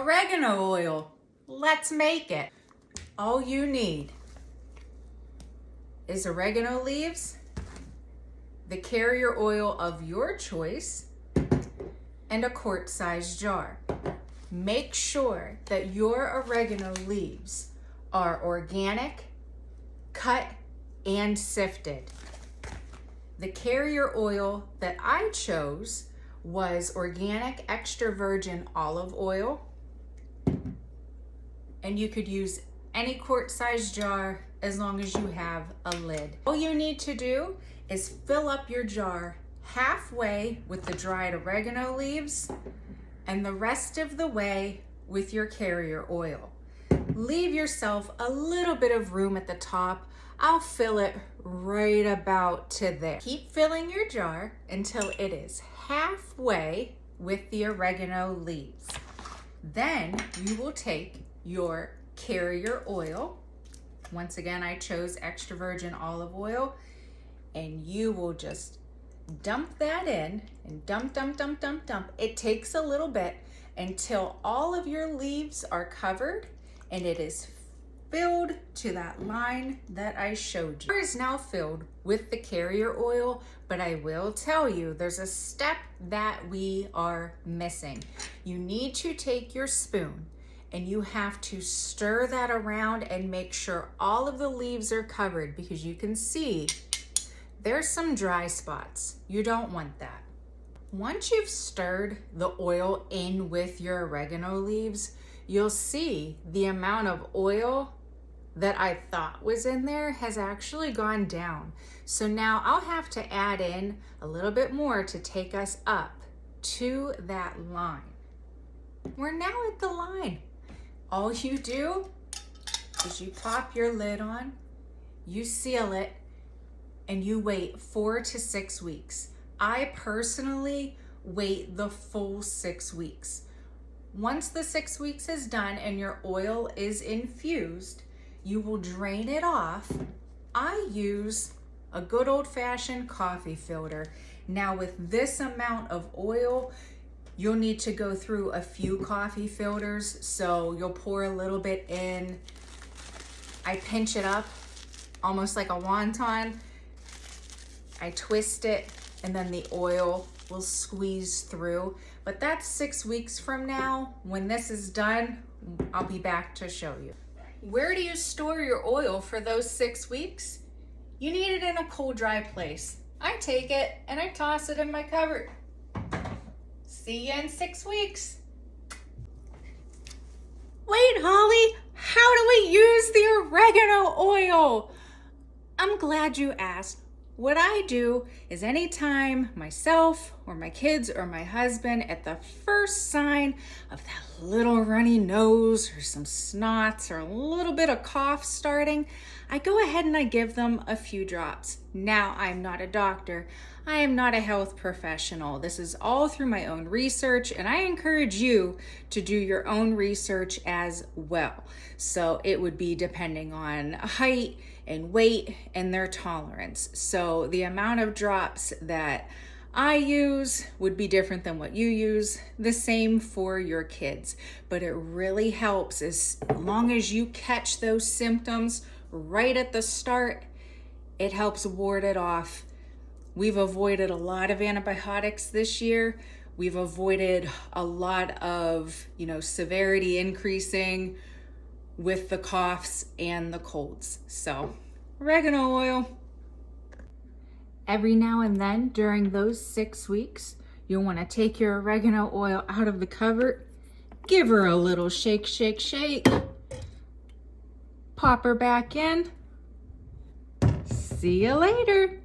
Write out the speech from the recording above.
Oregano oil. Let's make it. All you need is oregano leaves, the carrier oil of your choice, and a quart-sized jar. Make sure that your oregano leaves are organic, cut, and sifted. The carrier oil that I chose was organic extra virgin olive oil, and you could use any quart-sized jar as long as you have a lid. All you need to do is fill up your jar halfway with the dried oregano leaves and the rest of the way with your carrier oil. Leave yourself a little bit of room at the top. I'll fill it right about to there. Keep filling your jar until it is halfway with the oregano leaves. Then you will take your carrier oil. Once again, I chose extra virgin olive oil, and you will just dump that in and dump, dump, dump, dump, dump. It takes a little bit until all of your leaves are covered and it is filled to that line that I showed you. It is now filled with the carrier oil, but I will tell you there's a step that we are missing. You need to take your spoon and you have to stir that around and make sure all of the leaves are covered, because you can see there's some dry spots. You don't want that. Once you've stirred the oil in with your oregano leaves, you'll see the amount of oil that I thought was in there has actually gone down. So now I'll have to add in a little bit more to take us up to that line. We're now at the line. All you do is you pop your lid on, you seal it, and you wait 4 to 6 weeks. I personally wait the full 6 weeks. Once the 6 weeks is done and your oil is infused, you will drain it off. I use a good old-fashioned coffee filter. Now with this amount of oil, you'll need to go through a few coffee filters, so you'll pour a little bit in. I pinch it up almost like a wonton. I twist it, and then the oil will squeeze through. But that's 6 weeks from now. When this is done, I'll be back to show you. Where do you store your oil for those 6 weeks? You need it in a cool, dry place. I take it and I toss it in my cupboard. See you in 6 weeks. Wait, Holly, how do we use the oregano oil? I'm glad you asked. What I do is anytime myself or my kids or my husband, at the first sign of that little runny nose or some snots or a little bit of cough starting, I go ahead and I give them a few drops. Now, I'm not a doctor. I am not a health professional. This is all through my own research, and I encourage you to do your own research as well. So it would be depending on height and weight and their tolerance. So the amount of drops that I use would be different than what you use. The same for your kids. But it really helps as long as you catch those symptoms right at the start. It helps ward it off. We've avoided a lot of antibiotics this year. We've avoided a lot of, severity increasing with the coughs and the colds. So, oregano oil. Every now and then during those 6 weeks, you'll want to take your oregano oil out of the cupboard, give her a little shake, shake, shake, pop her back in. See you later.